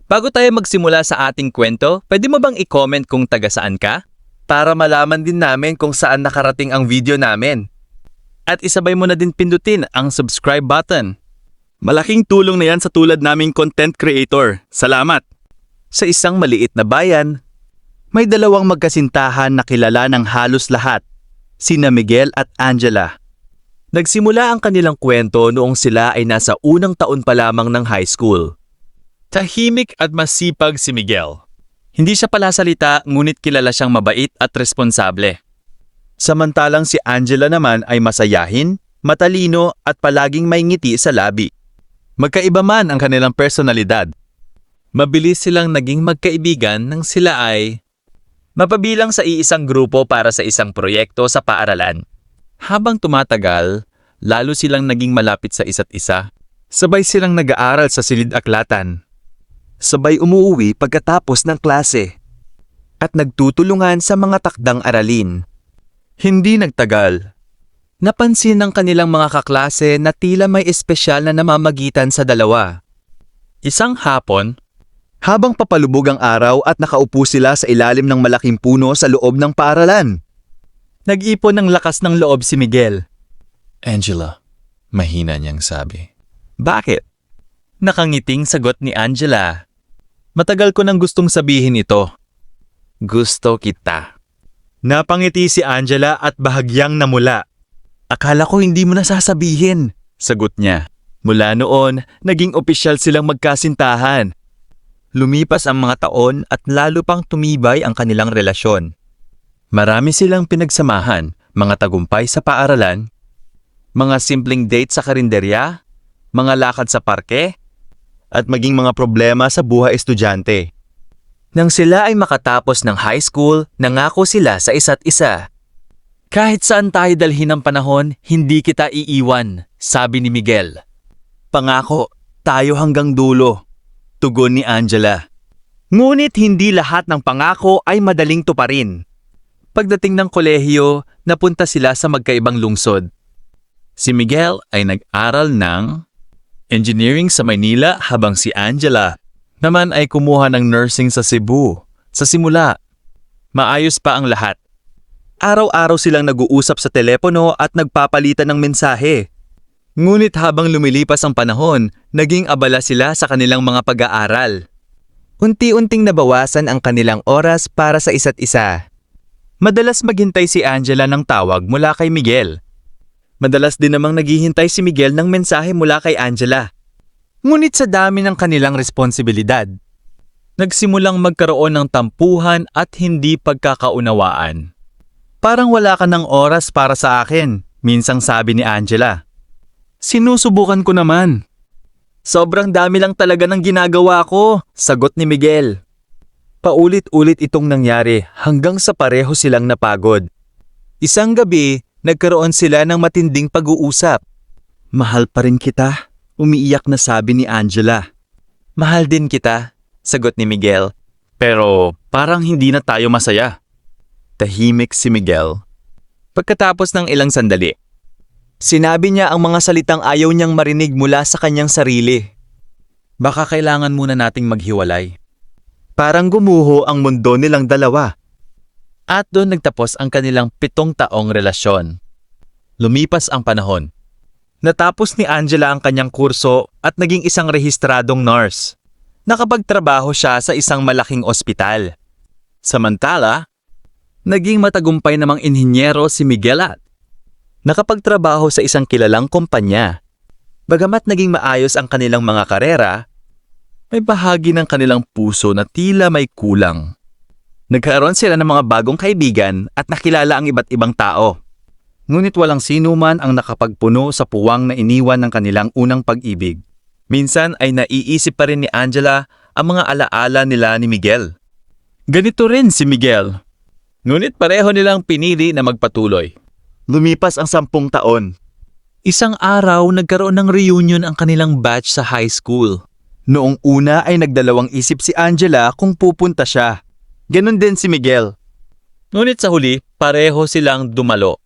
Bago tayo magsimula sa ating kwento, pwede mo bang i-comment kung taga saan ka? Para malaman din namin kung saan nakarating ang video namin. At isabay mo na din pindutin ang subscribe button. Malaking tulong na yan sa tulad naming content creator. Salamat! Sa isang maliit na bayan, may dalawang magkasintahan na kilala ng halos lahat, sina Miguel at Angela. Nagsimula ang kanilang kwento noong sila ay nasa unang taon pa lamang ng high school. Tahimik at masipag si Miguel. Hindi siya palasalita ngunit kilala siyang mabait at responsable. Samantalang si Angela naman ay masayahin, matalino at palaging may ngiti sa labi. Magkaiba man ang kanilang personalidad. Mabilis silang naging magkaibigan nang sila ay mapabilang sa iisang grupo para sa isang proyekto sa paaralan. Habang tumatagal, lalo silang naging malapit sa isa't isa. Sabay silang nag-aaral sa silid-aklatan. Sabay umuuwi pagkatapos ng klase. At nagtutulungan sa mga takdang aralin. Hindi nagtagal. Napansin ng kanilang mga kaklase na tila may espesyal na namamagitan sa dalawa. Isang hapon, habang papalubog ang araw at nakaupo sila sa ilalim ng malaking puno sa loob ng paaralan, nag-ipon ng lakas ng loob si Miguel. Angela, mahina niyang sabi. Bakit? Nakangiting sagot ni Angela. Matagal ko nang gustong sabihin ito. Gusto kita. Napangiti si Angela at bahagyang namula. Akala ko hindi mo nasasabihin, sagot niya. Mula noon, naging opisyal silang magkasintahan. Lumipas ang mga taon at lalo pang tumibay ang kanilang relasyon. Marami silang pinagsamahan, mga tagumpay sa paaralan, mga simpleng date sa karinderya, mga lakad sa parke, at maging mga problema sa buhay estudyante. Nang sila ay makatapos ng high school, nangako sila sa isa't isa. Kahit saan tayo dalhin ng panahon, hindi kita iiwan, sabi ni Miguel. Pangako, tayo hanggang dulo, tugon ni Angela. Ngunit hindi lahat ng pangako ay madaling tuparin. Pagdating ng kolehiyo, napunta sila sa magkaibang lungsod. Si Miguel ay nag-aral ng engineering sa Maynila habang si Angela naman ay kumuha ng nursing sa Cebu. Sa simula, maayos pa ang lahat. Araw-araw silang nag-uusap sa telepono at nagpapalitan ng mensahe. Ngunit habang lumilipas ang panahon, naging abala sila sa kanilang mga pag-aaral. Unti-unting nabawasan ang kanilang oras para sa isa't isa. Madalas maghintay si Angela ng tawag mula kay Miguel. Madalas din namang naghihintay si Miguel ng mensahe mula kay Angela. Ngunit sa dami ng kanilang responsibilidad, nagsimulang magkaroon ng tampuhan at hindi pagkakaunawaan. Parang wala ka ng oras para sa akin, minsang sabi ni Angela. Sinusubukan ko naman. Sobrang dami lang talaga ng ginagawa ko, sagot ni Miguel. Paulit-ulit itong nangyari hanggang sa pareho silang napagod. Isang gabi, nagkaroon sila ng matinding pag-uusap. Mahal pa rin kita, umiiyak na sabi ni Angela. Mahal din kita, sagot ni Miguel. Pero parang hindi na tayo masaya. Tahimik si Miguel. Pagkatapos ng ilang sandali, sinabi niya ang mga salitang ayaw niyang marinig mula sa kanyang sarili. Baka kailangan muna nating maghiwalay. Parang gumuho ang mundo nilang dalawa. At doon nagtapos ang kanilang 7 taong relasyon. Lumipas ang panahon. Natapos ni Angela ang kanyang kurso at naging isang rehistradong nurse. Nakapagtrabaho siya sa isang malaking ospital. Samantala, naging matagumpay namang inhinyero si Miguel at nakapagtrabaho sa isang kilalang kumpanya. Bagamat naging maayos ang kanilang mga karera, may bahagi ng kanilang puso na tila may kulang. Nagkaroon sila ng mga bagong kaibigan at nakilala ang iba't ibang tao. Ngunit walang sino man ang nakapagpuno sa puwang na iniwan ng kanilang unang pag-ibig. Minsan ay naiisip pa rin ni Angela ang mga alaala nila ni Miguel. Ganito rin si Miguel. Ngunit pareho nilang pinili na magpatuloy. Lumipas ang 10 taon. Isang araw nagkaroon ng reunion ang kanilang batch sa high school. Noong una ay nagdalawang isip si Angela kung pupunta siya. Ganon din si Miguel. Ngunit sa huli, pareho silang dumalo.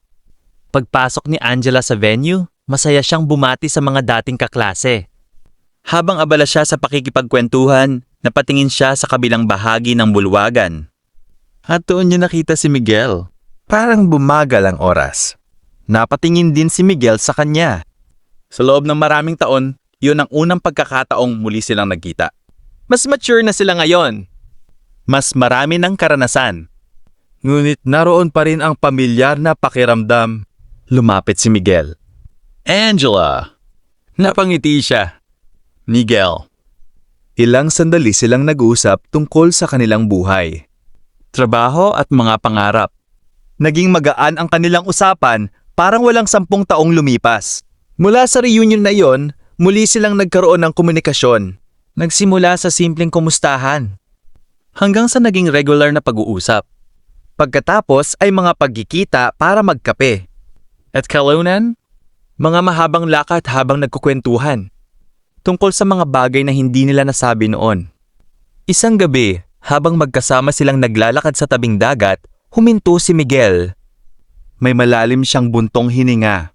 Pagpasok ni Angela sa venue, masaya siyang bumati sa mga dating kaklase. Habang abala siya sa pakikipagkwentuhan, Napatingin siya sa kabilang bahagi ng bulwagan. At doon niya nakita si Miguel. Parang bumagal ang oras. Napatingin din si Miguel sa kanya. Sa loob ng maraming taon, yun ang unang pagkakataong muli silang nagkita. Mas mature na sila ngayon. Mas marami ng karanasan. Ngunit naroon pa rin ang pamilyar na pakiramdam. Lumapit si Miguel. Angela! Napangiti siya. Miguel. Ilang sandali silang nag-uusap tungkol sa kanilang buhay. Trabaho at mga pangarap. Naging magaan ang kanilang usapan, parang walang 10 taong lumipas. Mula sa reunion na iyon, muli silang nagkaroon ng komunikasyon. Nagsimula sa simpleng kumustahan. Hanggang sa naging regular na pag-uusap. Pagkatapos ay mga pagkikita para magkape. At kalunan, mga mahabang lakad habang nagkukwentuhan. Tungkol sa mga bagay na hindi nila nasabi noon. Isang gabi, habang magkasama silang naglalakad sa tabing dagat, huminto si Miguel. May malalim siyang buntong hininga.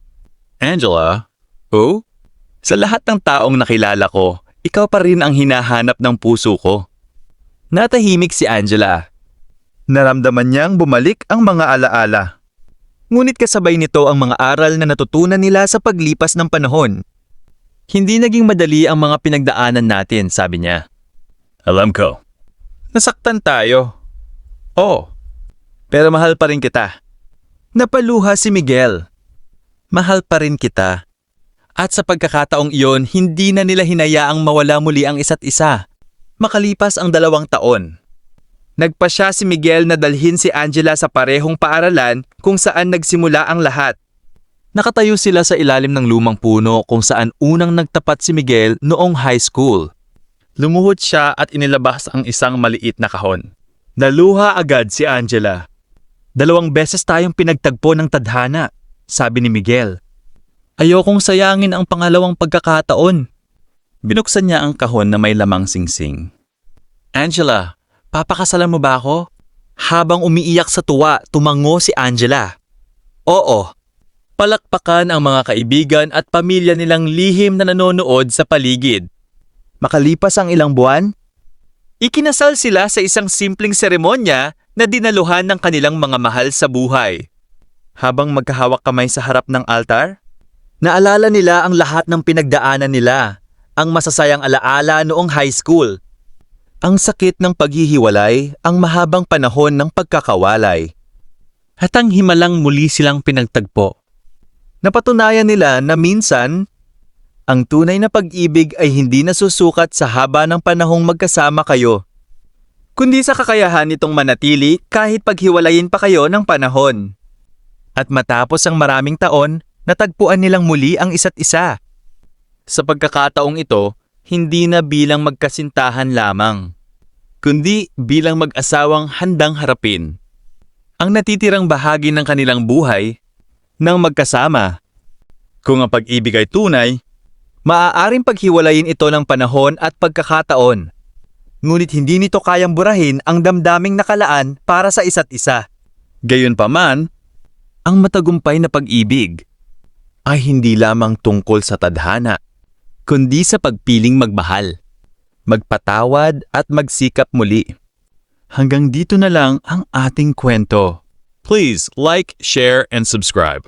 Angela? Oh? Sa lahat ng taong nakilala ko, ikaw pa rin ang hinahanap ng puso ko. Natahimik si Angela. Naramdaman niyang bumalik ang mga alaala. Ngunit kasabay nito ang mga aral na natutunan nila sa paglipas ng panahon. Hindi naging madali ang mga pinagdaanan natin, sabi niya. Alam ko. Nasaktan tayo. Oo. Pero mahal pa rin kita. Napaluha si Miguel. Mahal pa rin kita. At sa pagkakataong iyon, hindi na nila hinayaang mawala muli ang isa't isa. Makalipas ang 2 taon. Nagpasya si Miguel na dalhin si Angela sa parehong paaralan kung saan nagsimula ang lahat. Nakatayo sila sa ilalim ng lumang puno kung saan unang nagtapat si Miguel noong high school. Lumuhod siya at inilabas ang isang maliit na kahon. Naluha agad si Angela. 2 beses tayong pinagtagpo ng tadhana, sabi ni Miguel. Ayokong sayangin ang pangalawang pagkakataon. Binuksan niya ang kahon na may lamang singsing. Angela, papakasalan mo ba ako? Habang umiiyak sa tuwa, tumango si Angela. Oo. Palakpakan ang mga kaibigan at pamilya nilang lihim na nanonood sa paligid. Makalipas ang ilang buwan, ikinasal sila sa isang simpleng seremonya na dinaluhan ng kanilang mga mahal sa buhay. Habang magkahawak kamay sa harap ng altar, naalala nila ang lahat ng pinagdaanan nila, ang masasayang alaala noong high school. Ang sakit ng paghihiwalay, ang mahabang panahon ng pagkakawalay. At ang himalang muli silang pinagtagpo. Napatunayan nila na minsan, ang tunay na pag-ibig ay hindi nasusukat sa haba ng panahong magkasama kayo, kundi sa kakayahan nitong manatili kahit paghiwalayin pa kayo ng panahon. At matapos ang maraming taon, natagpuan nilang muli ang isa't isa. Sa pagkakataong ito, hindi na bilang magkasintahan lamang, kundi bilang mag-asawang handang harapin ang natitirang bahagi ng kanilang buhay nang magkasama. Kung ang pag-ibig ay tunay, maaaring paghiwalayin ito ng panahon at pagkakataon. Ngunit hindi nito kayang burahin ang damdaming nakalaan para sa isa't isa. Gayunpaman, ang matagumpay na pag-ibig ay hindi lamang tungkol sa tadhana, kundi sa pagpiling magmahal, magpatawad at magsikap muli. Hanggang dito na lang ang ating kwento. Please like, share, and subscribe.